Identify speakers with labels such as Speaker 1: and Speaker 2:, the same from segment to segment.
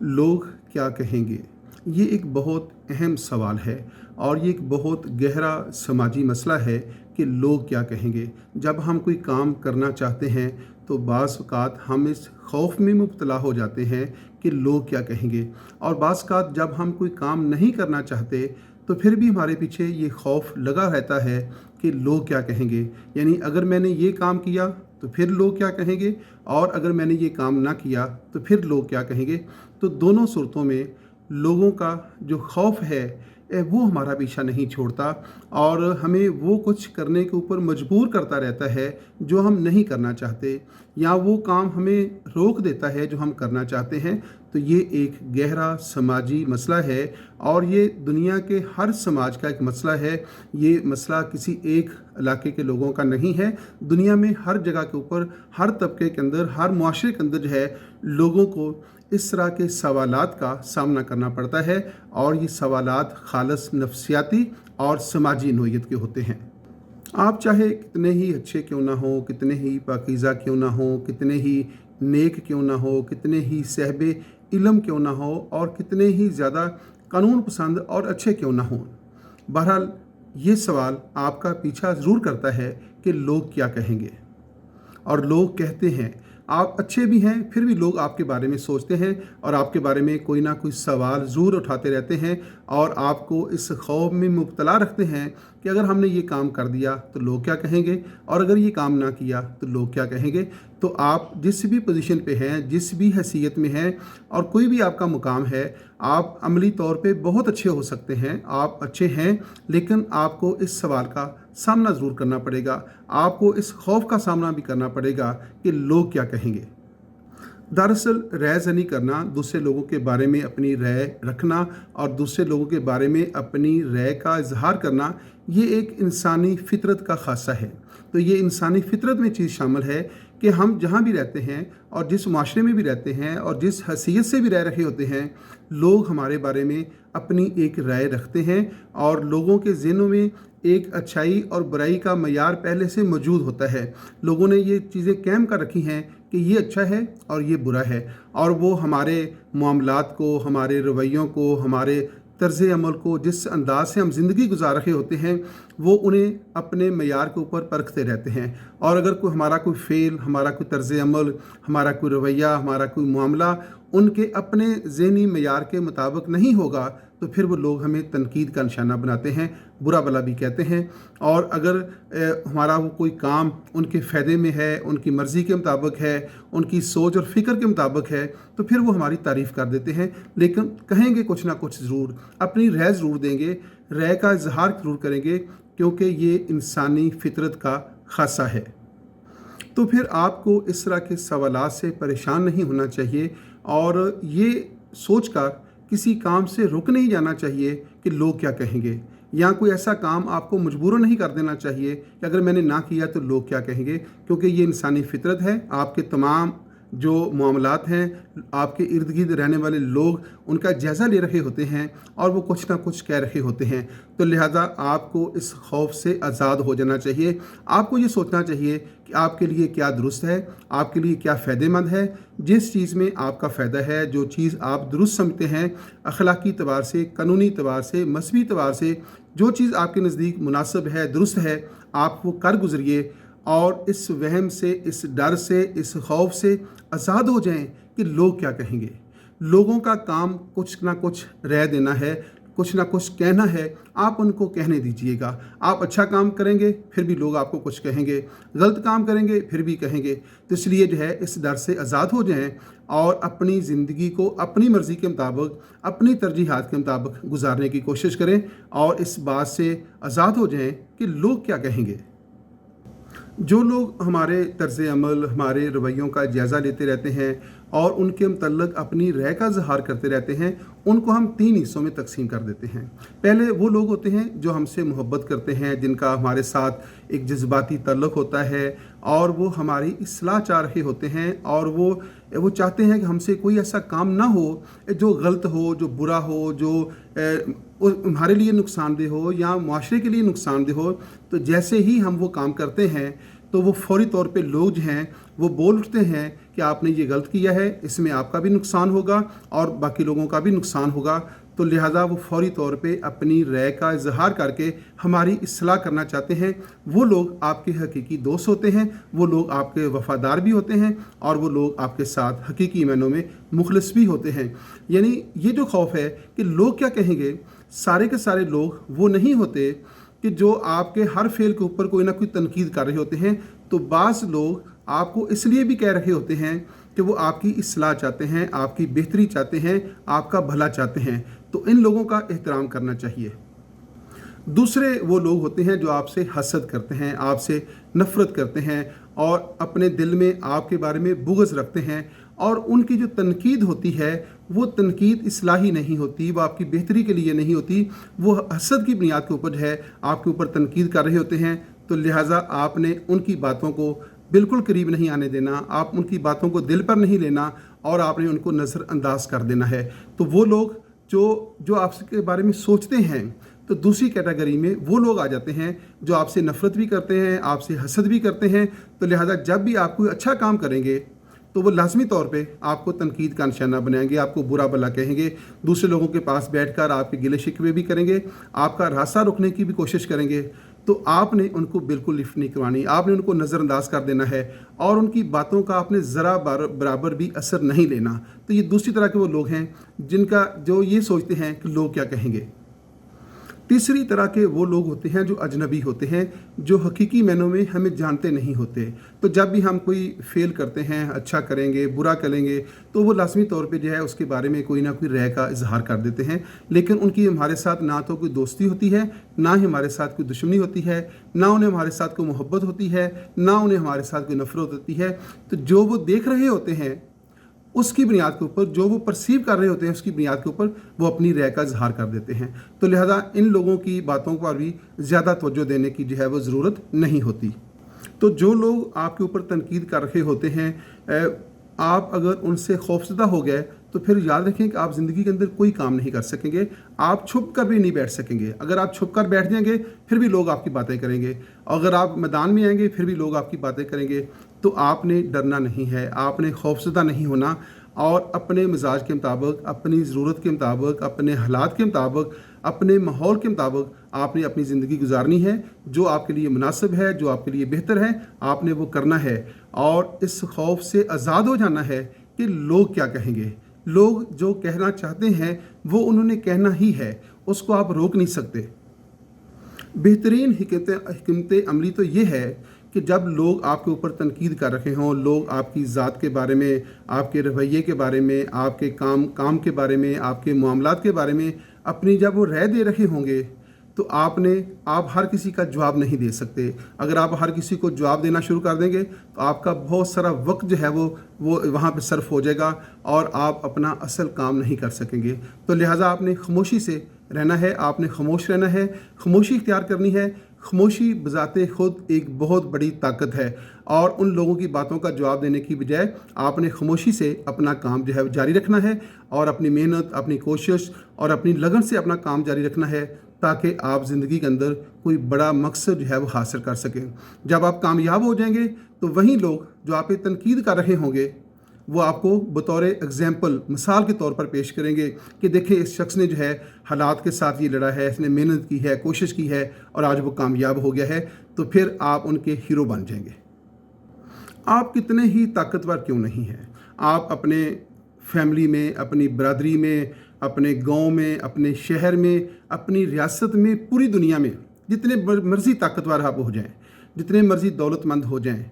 Speaker 1: लोग क्या कहेंगे? ये एक बहुत अहम सवाल है और ये एक बहुत गहरा समाजी मसला है कि लोग क्या कहेंगे। जब हम कोई काम करना चाहते हैं तो बाज़ औक़ात हम इस खौफ में मुब्तला हो जाते हैं कि लोग क्या कहेंगे, और बाज़ औक़ात जब हम कोई काम नहीं करना चाहते तो फिर भी हमारे पीछे ये खौफ लगा रहता है कि लोग क्या कहेंगे। यानी अगर मैंने ये काम किया तो फिर लोग क्या कहेंगे, और अगर मैंने ये काम ना किया तो फिर लोग क्या कहेंगे। तो दोनों सूरतों में लोगों का जो खौफ है वो हमारा पीछा नहीं छोड़ता और हमें वो कुछ करने के ऊपर मजबूर करता रहता है जो हम नहीं करना चाहते, या वो काम हमें रोक देता है जो हम करना चाहते हैं। तो ये एक गहरा समाजी मसला है और ये दुनिया के हर समाज का एक मसला है। ये मसला किसी एक इलाके के लोगों का नहीं है, दुनिया में हर जगह के ऊपर, हर तबके के अंदर, हर मुआशरे के अंदर जो है लोगों को इस तरह के सवालात का सामना करना पड़ता है, और ये सवालात खालस नफ्सियाती और समाजी नोयत के होते हैं। आप चाहे कितने ही अच्छे क्यों ना हो, कितने ही पाकीज़ा क्यों ना हो, कितने ही नेक क्यों ना हो, कितने ही साहिबे इल्म क्यों ना हो, और कितने ही ज़्यादा कानून पसंद और अच्छे क्यों ना हों, बहरहाल ये सवाल आपका पीछा ज़रूर करता है कि लोग क्या कहेंगे। और लोग कहते हैं, आप अच्छे भी हैं फिर भी लोग आपके बारे में सोचते हैं और आपके बारे में कोई ना कोई सवाल ज़रूर उठाते रहते हैं और आपको इस खौफ में मुब्तला रखते हैं कि अगर हमने ये काम कर दिया तो लोग क्या कहेंगे, और अगर ये काम ना किया तो लोग क्या कहेंगे। तो आप जिस भी पोजीशन पे हैं, जिस भी हैसियत में हैं, और कोई भी आपका मुकाम है, आप अमली तौर पे बहुत अच्छे हो सकते हैं, आप अच्छे हैं, लेकिन आपको इस सवाल का सामना ज़रूर करना पड़ेगा, आपको इस खौफ का सामना भी करना पड़ेगा कि लोग क्या कहेंगे। दरअसल राय ज़नी करना, दूसरे लोगों के बारे में अपनी राय रखना और दूसरे लोगों के बारे में अपनी राय का इजहार करना, ये एक इंसानी फितरत का खासा है। तो ये इंसानी फितरत में चीज़ शामिल है कि हम जहाँ भी रहते हैं और जिस माशरे में भी रहते हैं और जिस हैसियत से भी रह रहे होते हैं, लोग हमारे बारे में अपनी एक राय रखते हैं और लोगों के ज़हनों में एक अच्छाई और बुराई का मयार पहले से मौजूद होता है। लोगों ने ये चीज़ें कायम कर रखी हैं कि ये अच्छा है और ये बुरा है, और वो हमारे मामलात को, हमारे रवैयों को, हमारे तर्ज़ अमल को, जिस अंदाज से हम ज़िंदगी गुजार रहे होते हैं, वो उन्हें अपने मयार के ऊपर परखते रहते हैं। और अगर कोई हमारा कोई फ़ेल, हमारा कोई तर्ज़ अमल, हमारा कोई रवैया, हमारा कोई मामला उनके अपने ज़हनी मयार के मुताबिक नहीं होगा तो फिर वो लोग हमें तनकीद का निशाना बनाते हैं, बुरा भला भी कहते हैं। और अगर हमारा वो कोई काम उनके फ़ायदे में है, उनकी मर्ज़ी के मुताबिक है, उनकी सोच और फ़िक्र के मुताबिक है, तो फिर वो हमारी तारीफ़ कर देते हैं, लेकिन कहेंगे कुछ ना कुछ ज़रूर, अपनी राय ज़रूर देंगे, राय का इजहार ज़रूर करेंगे, क्योंकि ये इंसानी फितरत का खासा है। तो फिर आपको इस तरह के सवालात से परेशान नहीं होना चाहिए और ये सोच कर किसी काम से रुक नहीं जाना चाहिए कि लोग क्या कहेंगे, या कोई ऐसा काम आपको मजबूरन नहीं कर देना चाहिए कि अगर मैंने ना किया तो लोग क्या कहेंगे, क्योंकि ये इंसानी फितरत है। आपके तमाम जो मामलात हैं, आपके इर्द गिर्द रहने वाले लोग उनका जायज़ा ले रहे होते हैं और वो कुछ ना कुछ कह रहे होते हैं। तो लिहाजा आपको इस खौफ से आज़ाद हो जाना चाहिए। आपको ये सोचना चाहिए कि आपके लिए क्या दुरुस्त है, आपके लिए क्या फ़ायदेमंद है। जिस चीज़ में आपका फ़ायदा है, जो चीज़ आप दुरुस्त समझते हैं, अखलाकी तबार से, कानूनी तबार से, मजहबी तबार से, जो चीज़ आपके नज़दीक मुनासिब है, दुरुस्त है, आप वो कर गुजरिए और इस वहम से, इस डर से, इस खौफ से आज़ाद हो जाएं कि लोग क्या कहेंगे। लोगों का काम कुछ ना कुछ राय देना है, कुछ ना कुछ कहना है, आप उनको कहने दीजिएगा। आप अच्छा काम करेंगे फिर भी लोग आपको कुछ कहेंगे, गलत काम करेंगे फिर भी कहेंगे। तो इसलिए जो है इस डर से आज़ाद हो जाएं और अपनी ज़िंदगी को अपनी मर्ज़ी के मुताबिक, अपनी तरजीहात के मुताबिक गुजारने की कोशिश करें और इस बात से आज़ाद हो जाएं कि लोग क्या कहेंगे। जो लोग हमारे तर्ज़ अमल, हमारे रवैयों का जायज़ा लेते रहते हैं और उनके मतलब अपनी राय का इज़हार करते रहते हैं, उनको हम 3 हिस्सों में तकसीम कर देते हैं। पहले वो लोग होते हैं जो हमसे मोहब्बत करते हैं, जिनका हमारे साथ एक जज्बाती ताल्लुक़ होता है और वो हमारी इस्लाह चाह रहे होते हैं और वो चाहते हैं कि हमसे कोई ऐसा काम ना हो जो गलत हो, जो बुरा हो, जो हमारे लिए नुकसानदेह हो या माशरे के लिए नुकसानदेह हो। तो जैसे ही हम वो काम करते हैं तो वो फौरी तौर पे लोग जो हैं वो बोल उठते हैं कि आपने ये गलत किया है, इसमें आपका भी नुकसान होगा और बाकी लोगों का भी नुकसान होगा। तो लिहाजा वो फौरी तौर पे अपनी राय का इजहार करके हमारी इस्लाह करना चाहते हैं। वो लोग आपके हकीकी दोस्त होते हैं, वो लोग आपके वफ़ादार भी होते हैं और वो लोग आपके साथ हकीकी मायनों में मुखलिस भी होते हैं। यानी ये जो खौफ है कि लोग क्या कहेंगे, सारे के सारे लोग वो नहीं होते कि जो आपके हर फेल के ऊपर कोई ना कोई तनकीद कर रहे होते हैं। तो बाज़ लोग आपको इसलिए भी कह रहे होते हैं कि वो आपकी इस्लाह चाहते हैं, आपकी बेहतरी चाहते हैं, आपका भला चाहते हैं। तो इन लोगों का एहतराम करना चाहिए। दूसरे वो लोग होते हैं जो आपसे हसद करते हैं, आपसे नफ़रत करते हैं और अपने दिल में आपके बारे में बुग़्ज़ रखते हैं, और उनकी जो तनकीद होती है वो तनकीद इस्लाही नहीं होती, वो आपकी बेहतरी के लिए नहीं होती, वो हसद की बुनियाद के ऊपर है आपके ऊपर तनकीद कर रहे होते हैं। तो लिहाजा आपने उनकी बातों को बिल्कुल करीब नहीं आने देना, आप उनकी बातों को दिल पर नहीं लेना और आपने उनको नज़रअंदाज कर देना है। तो वो लोग जो आपके बारे में सोचते हैं, तो दूसरी कैटेगरी में वो लोग आ जाते हैं जो आपसे नफ़रत भी करते हैं, आपसे हसद भी करते हैं। तो लिहाजा जब भी आप कोई अच्छा काम करेंगे तो वो लाजमी तौर पे आपको तनकीद का निशाना बनाएंगे, आपको बुरा भला कहेंगे, दूसरे लोगों के पास बैठकर आपके गिले शिकवे भी करेंगे, आपका रास्ता रोकने की भी कोशिश करेंगे। तो आपने उनको बिल्कुल लिफ्ट नहीं करवानी, आपने उनको नज़रअंदाज कर देना है और उनकी बातों का आपने ज़रा बराबर भी असर नहीं लेना। तो ये दूसरी तरह के वो लोग हैं जिनका जो ये सोचते हैं कि लोग क्या कहेंगे। तीसरी तरह के वो लोग होते हैं जो अजनबी होते हैं, जो हकीकी मायनों में हमें जानते नहीं होते। तो जब भी हम कोई फेल करते हैं, अच्छा करेंगे, बुरा करेंगे, तो वो लाजमी तौर पे जो है उसके बारे में कोई ना कोई राय का इजहार कर देते हैं। लेकिन उनकी हमारे साथ ना तो कोई दोस्ती होती है, ना ही हमारे साथ कोई दुश्मनी होती है, ना उन्हें हमारे साथ कोई मोहब्बत होती है, ना उन्हें हमारे साथ कोई नफरत होती है। तो जो वो देख रहे होते हैं उसकी बुनियाद के ऊपर, जो वो परसीव कर रहे होते हैं उसकी बुनियाद के ऊपर वो अपनी राय का इजहार कर देते हैं। तो लिहाजा इन लोगों की बातों पर भी ज़्यादा तवज्जो देने की जो है वो ज़रूरत नहीं होती। तो जो लोग आपके ऊपर तनकीद कर रहे होते हैं, आप अगर उनसे खौफजदा हो गए तो फिर याद रखें कि आप ज़िंदगी के अंदर कोई काम नहीं कर सकेंगे, आप छुप कर भी नहीं बैठ सकेंगे। अगर आप छुप कर बैठ जाएंगे फिर भी लोग आपकी बातें करेंगे, अगर आप मैदान में आएंगे फिर भी लोग आपकी बातें करेंगे। तो आपने डरना नहीं है, आपने खौफजदा नहीं होना और अपने मिजाज के मुताबिक, अपनी ज़रूरत के मुताबिक, अपने हालात के मुताबिक, अपने माहौल के मुताबिक आपने अपनी ज़िंदगी गुजारनी है। जो आपके लिए मुनासिब है, जो आपके लिए बेहतर है, आपने वो करना है और इस खौफ से आज़ाद हो जाना है कि लोग क्या कहेंगे। लोग जो कहना चाहते हैं वो उन्होंने कहना ही है, उसको आप रोक नहीं सकते। बेहतरीन हिकमत अमली तो ये है कि जब लोग आपके ऊपर तनकीद कर रहे हों, लोग आपकी ज़ात के बारे में, आपके रवैये के बारे में, आपके काम के बारे में, आपके मामलात के बारे में अपनी जब वो राय दे रहे होंगे, तो आप हर किसी का जवाब नहीं दे सकते। अगर आप हर किसी को जवाब देना शुरू कर देंगे तो आपका बहुत सारा वक्त जो है वो वहाँ पे सर्फ हो जाएगा और आप अपना असल काम नहीं कर सकेंगे। तो लिहाजा आपने खामोशी से रहना है, आपने खामोश रहना है, खामोशी इख्तियार करनी है। खामोशी बजाते खुद एक बहुत बड़ी ताकत है और उन लोगों की बातों का जवाब देने की बजाय आपने खामोशी से अपना काम जो है जारी रखना है और अपनी मेहनत, अपनी कोशिश और अपनी लगन से अपना काम जारी रखना है ताकि आप ज़िंदगी के अंदर कोई बड़ा मकसद जो है वो हासिल कर सकें। जब आप कामयाब हो जाएंगे तो वहीं लोग जो आप पे तनकीद कर रहे होंगे वो आपको बतौर एग्जाम्पल, मिसाल के तौर पर पेश करेंगे कि देखें इस शख्स ने जो है हालात के साथ ये लड़ा है, इसने मेहनत की है, कोशिश की है और आज वो कामयाब हो गया है। तो फिर आप उनके हीरो बन जाएंगे। आप कितने ही ताकतवर क्यों नहीं हैं, आप अपने फैमिली में, अपनी बरादरी में, अपने गांव में, अपने शहर में, अपनी रियासत में, पूरी दुनिया में जितने मर्ज़ी ताकतवर आप हो जाएं, जितने मर्ज़ी दौलतमंद हो जाएं,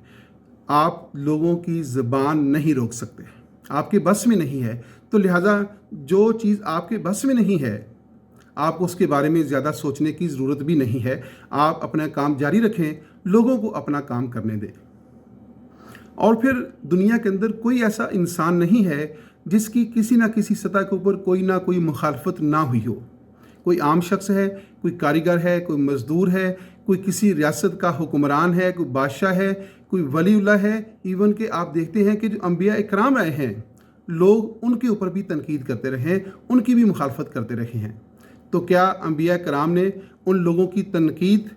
Speaker 1: आप लोगों की ज़बान नहीं रोक सकते, आपके बस में नहीं है। तो लिहाजा जो चीज़ आपके बस में नहीं है आप उसके बारे में ज़्यादा सोचने की ज़रूरत भी नहीं है। आप अपना काम जारी रखें, लोगों को अपना काम करने दें। और फिर दुनिया के अंदर कोई ऐसा इंसान नहीं है जिसकी किसी ना किसी सतह के ऊपर कोई ना कोई मुखालफत ना हुई हो। कोई आम शख्स है, कोई कारीगर है, कोई मज़दूर है, कोई किसी रियासत का हुक्मरान है, कोई बादशाह है, कोई वलीउल्लाह है। इवन कि आप देखते हैं कि जो अंबिया इकराम रहे हैं, लोग उनके ऊपर भी तनकीद करते रहे हैं, उनकी भी मुखालफत करते रहे हैं। तो क्या अंबिया इकराम ने उन लोगों की तनकीद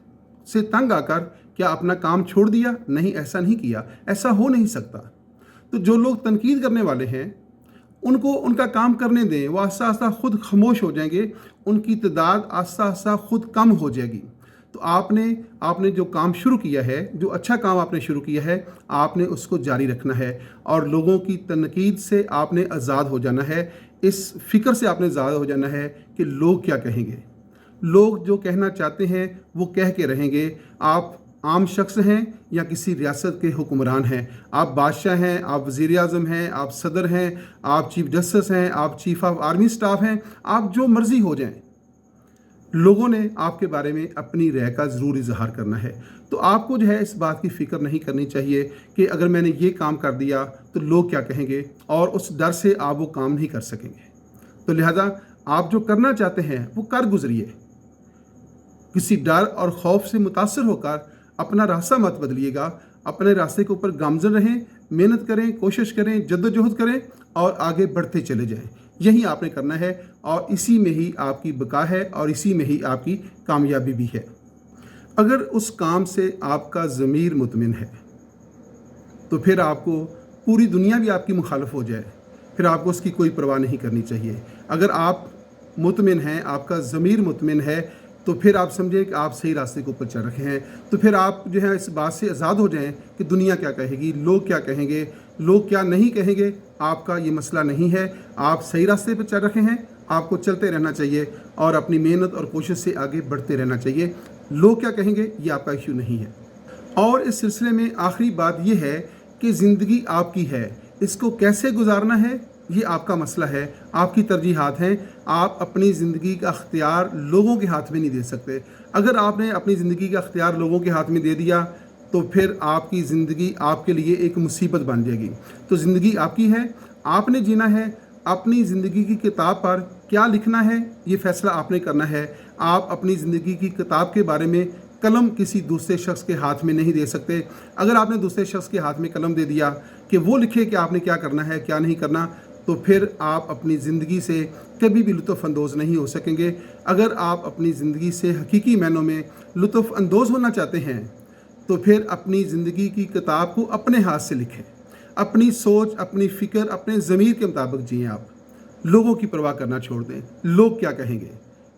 Speaker 1: से तंग आकर क्या अपना काम छोड़ दिया? नहीं, ऐसा नहीं किया, ऐसा हो नहीं सकता। तो जो लोग तनकीद करने वाले हैं उनको उनका काम करने दें, वो आस्ता आस्ता खुद खामोश हो जाएंगे, उनकी तादाद आस्ता आस्ता खुद कम हो जाएगी। तो आपने जो काम शुरू किया है, जो अच्छा काम आपने शुरू किया है, आपने उसको जारी रखना है और लोगों की तनकीद से आपने आज़ाद हो जाना है। इस फ़िक्र से आपने आज़ाद हो जाना है कि लोग क्या कहेंगे। लोग जो कहना चाहते हैं वो कह के रहेंगे। आप आम शख्स हैं या किसी रियासत के हुक्मरान हैं, आप बादशाह हैं, आप वज़ीर आज़म हैं, आप सदर हैं, आप चीफ जस्टिस हैं, आप चीफ ऑफ आर्मी स्टाफ हैं, आप जो मर्ज़ी हो जाएं, लोगों ने आपके बारे में अपनी राय का ज़रूर इजहार करना है। तो आपको जो है इस बात की फ़िक्र नहीं करनी चाहिए कि अगर मैंने ये काम कर दिया तो लोग क्या कहेंगे, और उस डर से आप वो काम नहीं कर सकेंगे। तो लिहाजा आप जो करना चाहते हैं वो कर गुजरिए। किसी डर और खौफ से मुतासर होकर अपना रास्ता मत बदलिएगा। अपने रास्ते के ऊपर गामज़न रहें, मेहनत करें, कोशिश करें, जद्दोजहद करें और आगे बढ़ते चले जाएं। यही आपने करना है और इसी में ही आपकी बका है और इसी में ही आपकी कामयाबी भी है। अगर उस काम से आपका ज़मीर मुतमिन है तो फिर आपको पूरी दुनिया भी आपकी मुखालफ हो जाए, फिर आपको उसकी कोई परवाह नहीं करनी चाहिए। अगर आप मुतमिन हैं, आपका ज़मीर मुतमिन है, तो फिर आप समझें कि आप सही रास्ते के ऊपर चल रखे हैं। तो फिर आप जो है इस बात से आज़ाद हो जाएं कि दुनिया क्या कहेगी, लोग क्या कहेंगे, लोग क्या नहीं कहेंगे, आपका ये मसला नहीं है। आप सही रास्ते पर चल रखे हैं, आपको चलते रहना चाहिए और अपनी मेहनत और कोशिश से आगे बढ़ते रहना चाहिए। लोग क्या कहेंगे ये आपका इशू नहीं है। और इस सिलसिले में आखिरी बात यह है कि ज़िंदगी आपकी है, इसको कैसे गुजारना है ये आपका मसला है, आपकी तरजीहात हैं। आप अपनी ज़िंदगी का अख्तियार लोगों के हाथ में नहीं दे सकते। अगर आपने अपनी ज़िंदगी का अख्तियार लोगों के हाथ में दे दिया तो फिर आपकी ज़िंदगी आपके लिए एक मुसीबत बन जाएगी। तो ज़िंदगी आपकी है, आपने जीना है। अपनी ज़िंदगी की किताब पर क्या लिखना है ये फ़ैसला आपने करना है। आप अपनी ज़िंदगी की किताब के बारे में कलम किसी दूसरे शख्स के हाथ में नहीं दे सकते। अगर आपने दूसरे शख्स के हाथ में कलम दे दिया कि वो लिखे कि आपने क्या करना है क्या नहीं करना, तो फिर आप अपनी ज़िंदगी से कभी भी लुत्फ़ अंदोज़ नहीं हो सकेंगे। अगर आप अपनी ज़िंदगी से हकीकी मायनों में लुत्फ़ अंदोज़ होना चाहते हैं तो फिर अपनी ज़िंदगी की किताब को अपने हाथ से लिखें। अपनी सोच, अपनी फ़िक्र, अपने ज़मीर के मुताबिक जिएँ। आप लोगों की परवाह करना छोड़ दें। लोग क्या कहेंगे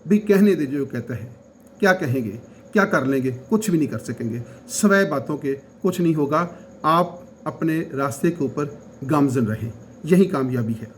Speaker 1: भी कहने दे, जो कहता है क्या कहेंगे, क्या कर लेंगे, कुछ भी नहीं कर सकेंगे। सवै बातों के कुछ नहीं होगा। आप अपने रास्ते के ऊपर गामज़न रहें, यही कामयाबी है।